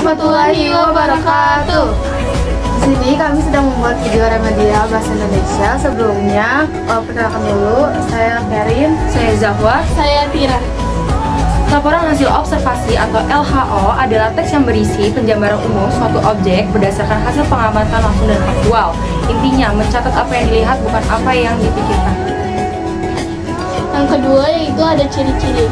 warahmatullahi wabarakatuh. Di sini kami sedang membuat video remedial bahasa Indonesia. Sebelumnya, perkenalkan dulu, saya Karin, Saya Zahwa. Saya Tira. Laporan hasil observasi atau LHO adalah teks yang berisi penjabaran umum suatu objek berdasarkan hasil pengamatan langsung dan faktual. Intinya, mencatat apa yang dilihat bukan apa yang dipikirkan. Yang kedua yaitu ada ciri-ciri.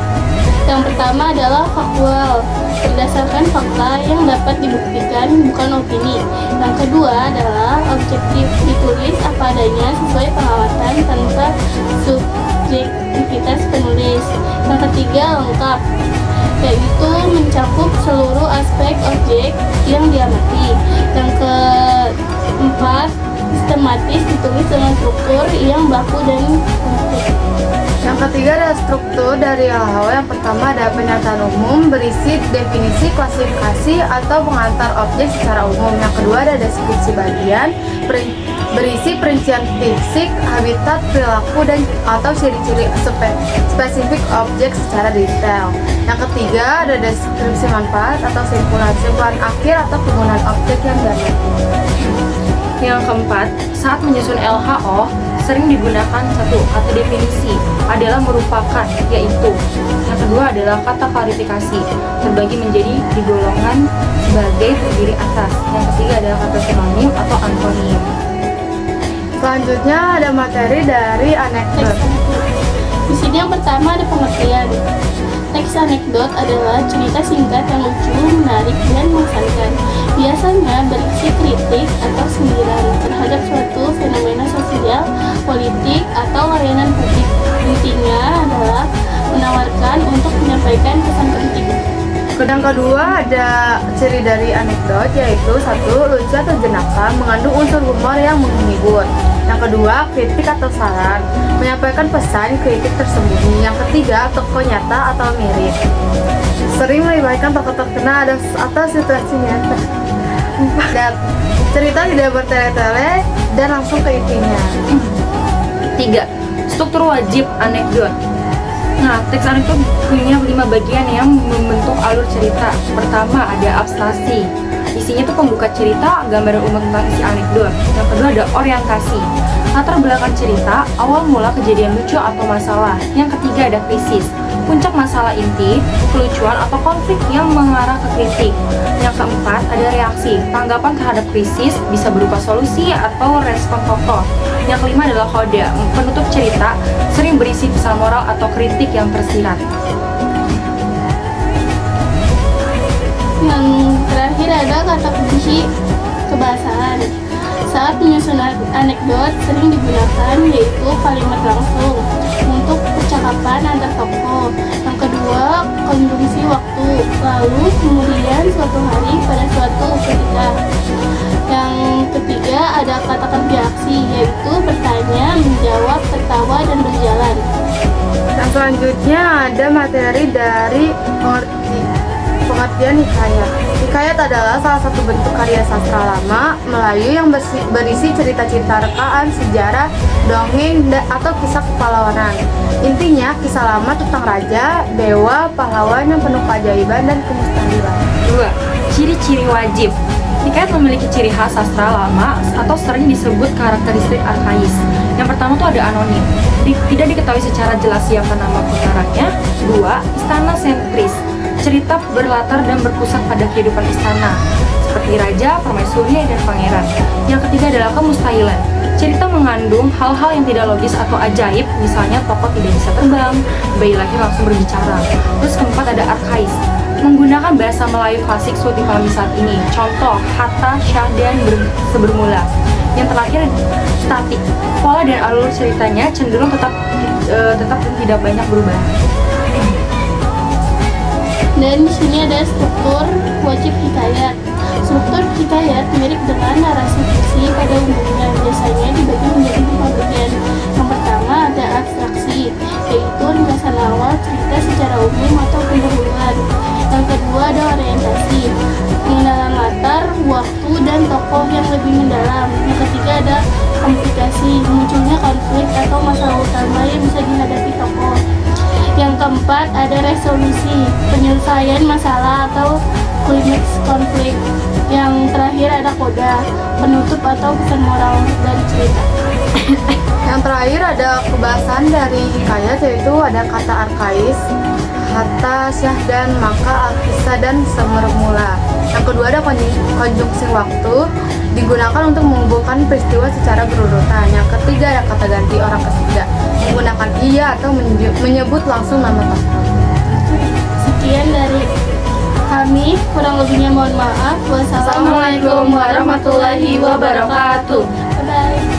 Yang pertama adalah faktual, berdasarkan fakta yang dapat dibuktikan, bukan opini. Yang kedua adalah objektif, ditulis apa adanya sesuai pengamatan tanpa subjektivitas penulis. Yang ketiga lengkap, yaitu mencakup seluruh aspek objek yang diamati. Yang keempat sistematis, ditulis dengan struktur yang baku dan konkret. Yang ketiga adalah struktur dari LHO. Yang pertama ada pernyataan umum berisi definisi, klasifikasi atau pengantar objek secara umum. Yang kedua ada deskripsi bagian berisi perincian fisik, habitat, perilaku dan atau ciri-ciri spesifik objek secara detail. Yang ketiga ada deskripsi manfaat atau simpulan akhir atau penggunaan objek yang diamati. Yang keempat, saat menyusun LHO, sering digunakan satu kata definisi adalah merupakan, yaitu. Yang kedua adalah kata klarifikasi, terbagi menjadi di golongan sebagai terdiri atas. Yang ketiga adalah kata sinonim atau antonim. Selanjutnya ada materi dari anekdot. Di sini yang pertama ada pengertian. Teks anekdot adalah cerita singkat yang lucu, menarik, dan mengesankan. Biasanya berisi kritik atau sindiran terhadap suatu fenomena sosial, politik, atau layanan publik. Intinya adalah menawarkan untuk menyampaikan pesan penting. Yang kedua ada ciri dari anekdot, yaitu satu, lucu atau jenaka, mengandung unsur humor yang menghibur. Yang kedua, kritik atau saran, menyampaikan pesan kritik tersembunyi. Yang ketiga, tokoh nyata atau mirip, sering melibatkan tokoh terkenal atau situasi nyata. Dan cerita tidak bertele-tele dan langsung ke intinya. 3. Struktur wajib anekdot. Nah, teks anekdot punya 5 bagian yang membentuk alur cerita. Pertama ada abstraksi. Isinya tuh pembuka cerita, gambaran umum tentang isi anekdot. Yang kedua ada orientasi, latar belakang cerita, awal mula kejadian lucu atau masalah. Yang ketiga ada krisis, puncak masalah inti, kelucuan atau konflik yang mengarah ke kritik. Yang keempat ada reaksi, tanggapan terhadap krisis bisa berupa solusi atau respon tokoh. Yang kelima adalah khoda, penutup cerita, sering berisi pesan moral atau kritik yang tersirat. Yang terakhir ada kata kunci kebahasaan. Saat menyusun anekdot sering digunakan yaitu kalimat langsung untuk percakapan antar tokoh. Yang kedua, konjungsi waktu, lalu kemudian suatu hari pada suatu ketika. Yang ketiga ada kata kerja aksi, yaitu bertanya, menjawab, tertawa, dan berjalan. Dan selanjutnya ada materi dari pengertian hikayat. Hikayat adalah salah satu bentuk karya sastra lama Melayu yang berisi cerita-cerita rekaan, sejarah, dongeng, atau kisah kepahlawanan. Intinya kisah lama tentang raja, dewa, pahlawan yang penuh keajaiban dan kemustahilan. 2. Ciri-ciri wajib. Hikayat memiliki ciri khas sastra lama atau sering disebut karakteristik arkais. Yang pertama tuh ada anonim, tidak diketahui secara jelas siapa nama pengarangnya. 2. Istana sentris, cerita berlatar dan berpusat pada kehidupan istana, seperti raja, permaisuri, dan pangeran. Yang ketiga adalah kemustahilan, cerita mengandung hal-hal yang tidak logis atau ajaib, misalnya tokoh tidak bisa terbang, bayi lahir langsung berbicara. Terus keempat ada arkais, menggunakan bahasa Melayu klasik seperti kami saat ini, contoh hatta, syah, dan sebermula. Yang terakhir statik, pola dan alur ceritanya cenderung tetap dan tidak banyak berubah. Dan di sini ada struktur wajib hikayat. Struktur hikayat mirip dengan narasi fiksi pada umumnya, biasanya dibagi menjadi 5 bagian. Yang pertama ada abstraksi, yaitu ringkasan awal cerita secara umum atau pendahuluan. Yang kedua ada orientasi, pengenalan latar, waktu, dan tokoh yang lebih mendalam. Yang ketiga ada komplikasi, munculnya konflik atau masalah utama yang bisa dihadapi tokoh. Yang keempat ada resolusi, penyelesaian masalah atau klimaks konflik. Yang terakhir ada koda, penutup atau pesan moral dari cerita. Yang terakhir ada kebahasan dari hikayat, yaitu ada kata arkais, hatta, syah, dan maka, alkisah, dan semermula. Yang kedua ada konjungsi waktu, digunakan untuk menghubungkan peristiwa secara berurutan. Yang ketiga ada kata ganti orang ketiga, menggunakan iya atau menyebut langsung nama tokoh. Sekian dari kami, kurang lebihnya mohon maaf. Wassalamualaikum warahmatullahi wabarakatuh. Bye.